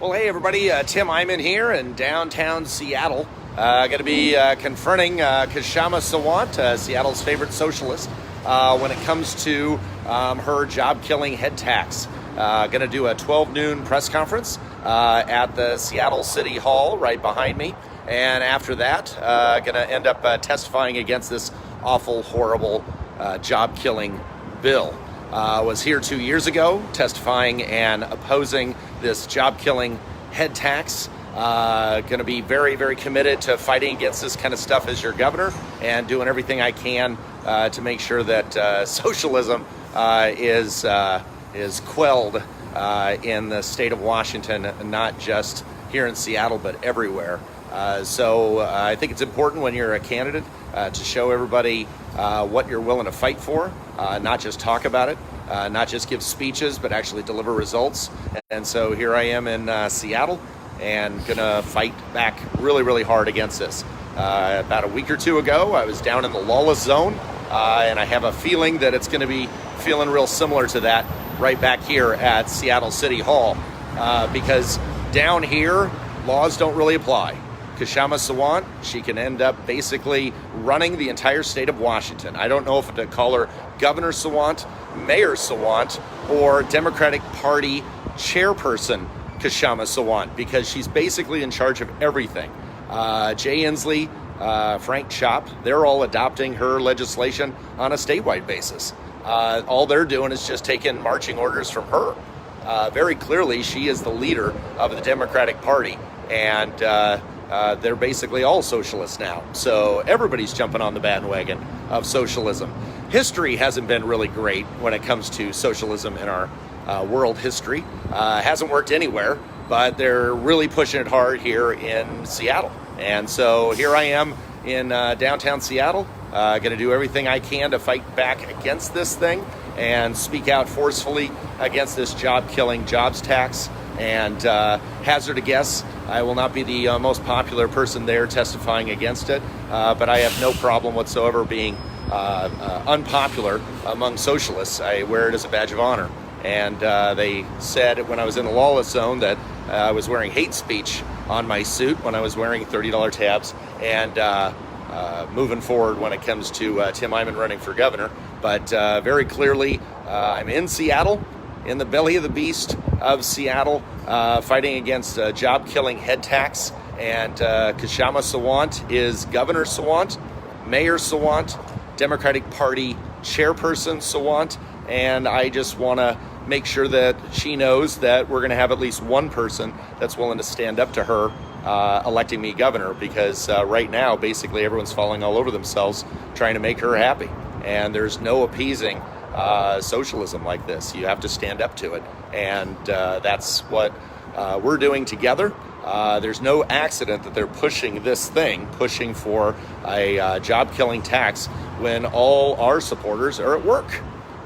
Well, hey everybody, Tim Eyman here in downtown Seattle. Going to be confronting Kshama Sawant, Seattle's favorite socialist, when it comes to her job-killing head tax. Going to do a 12 noon press conference at the Seattle City Hall right behind me. And after that, going to end up testifying against this awful, horrible job-killing bill. Was here 2 years ago testifying and opposing this job-killing head tax. Going to be very, very committed to fighting against this kind of stuff as your governor and doing everything I can to make sure that socialism is quelled in the state of Washington, not just here in Seattle, but everywhere. So I think it's important when you're a candidate to show everybody what you're willing to fight for, not just talk about it, not just give speeches, but actually deliver results. And so here I am in Seattle and gonna fight back really, really hard against this. About a week or two ago, I was down in the lawless zone, and I have a feeling that it's gonna be feeling real similar to that right back here at Seattle City Hall, because down here, laws don't really apply. Kshama Sawant, she can end up basically running the entire state of Washington. I don't know if to call her Governor Sawant, Mayor Sawant, or Democratic Party chairperson Kshama Sawant, because she's basically in charge of everything. Jay Inslee, Frank Chop, they're all adopting her legislation on a statewide basis. All they're doing is just taking marching orders from her. Very clearly, she is the leader of the Democratic Party, and they're basically all socialists now. So everybody's jumping on the bandwagon of socialism. History hasn't been really great when it comes to socialism in our world history. Hasn't worked anywhere, but they're really pushing it hard here in Seattle. And so here I am in downtown Seattle, going to do everything I can to fight back against this thing and speak out forcefully against this job-killing jobs tax. And hazard a guess, I will not be the most popular person there testifying against it, but I have no problem whatsoever being unpopular among socialists. I wear it as a badge of honor. And they said when I was in the lawless zone that I was wearing hate speech on my suit when I was wearing $30 tabs, and moving forward when it comes to Tim Eyman running for governor. But very clearly, I'm in Seattle, in the belly of the beast of Seattle, fighting against job-killing head tax. And Kshama Sawant is Governor Sawant, Mayor Sawant, Democratic Party chairperson Sawant, and I just want to make sure that she knows that we're going to have at least one person that's willing to stand up to her electing me governor, because right now basically everyone's falling all over themselves trying to make her happy, and there's no appeasing socialism like this. You have to stand up to it, and that's what we're doing together. There's no accident that they're pushing this thing, pushing for a job-killing tax, when all our supporters are at work.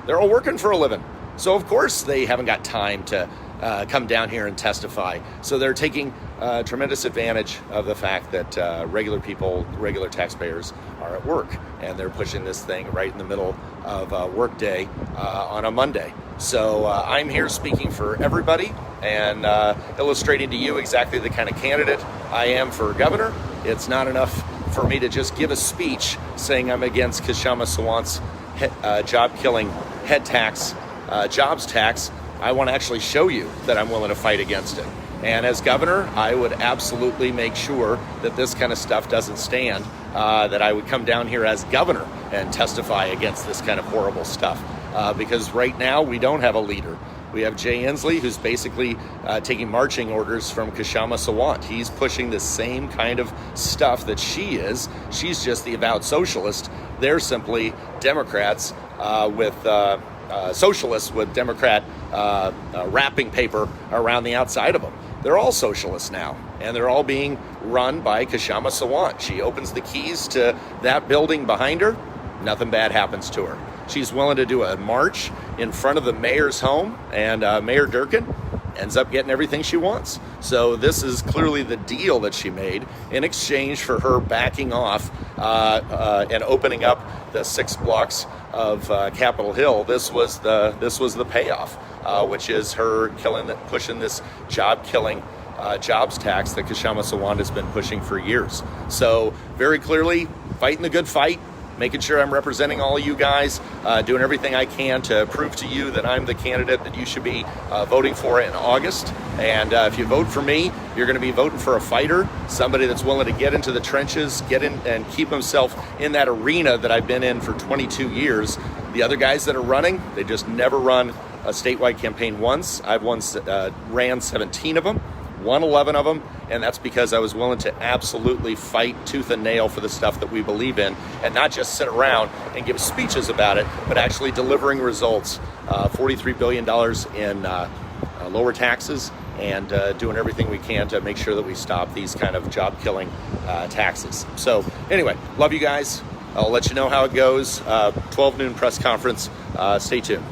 They're all working for a living. So of course they haven't got time to come down here and testify. So they're taking tremendous advantage of the fact that regular people, regular taxpayers are at work, and they're pushing this thing right in the middle of work day on a Monday. So I'm here speaking for everybody and illustrating to you exactly the kind of candidate I am for governor. It's not enough for me to just give a speech saying I'm against Kshama Sawant's job-killing head tax, jobs tax. I want to actually show you that I'm willing to fight against it. And as governor, I would absolutely make sure that this kind of stuff doesn't stand, that I would come down here as governor and testify against this kind of horrible stuff. Because right now we don't have a leader. We have Jay Inslee, who's basically taking marching orders from Kshama Sawant. He's pushing the same kind of stuff that she is. She's just the avowed socialist. They're simply Democrats with socialists with Democrat wrapping paper around the outside of them. They're all socialists now, and they're all being run by Kshama Sawant. She opens the keys to that building behind her, nothing bad happens to her. She's willing to do a march in front of the mayor's home, and Mayor Durkin ends up getting everything she wants. So this is clearly the deal that she made in exchange for her backing off and opening up the 6 blocks of Capitol Hill. This was the payoff, which is her pushing this job-killing jobs tax that Kshama Sawant has been pushing for years. So very clearly, fighting the good fight, making sure I'm representing all of you guys, doing everything I can to prove to you that I'm the candidate that you should be voting for in August. And if you vote for me, you're going to be voting for a fighter, somebody that's willing to get into the trenches, get in and keep himself in that arena that I've been in for 22 years. The other guys that are running, they just never run a statewide campaign once. I've ran 17 of them, won 11 of them, and that's because I was willing to absolutely fight tooth and nail for the stuff that we believe in, and not just sit around and give speeches about it, but actually delivering results. $43 billion in lower taxes, and doing everything we can to make sure that we stop these kind of job-killing taxes. So anyway, love you guys. I'll let you know how it goes. 12 noon press conference. Stay tuned.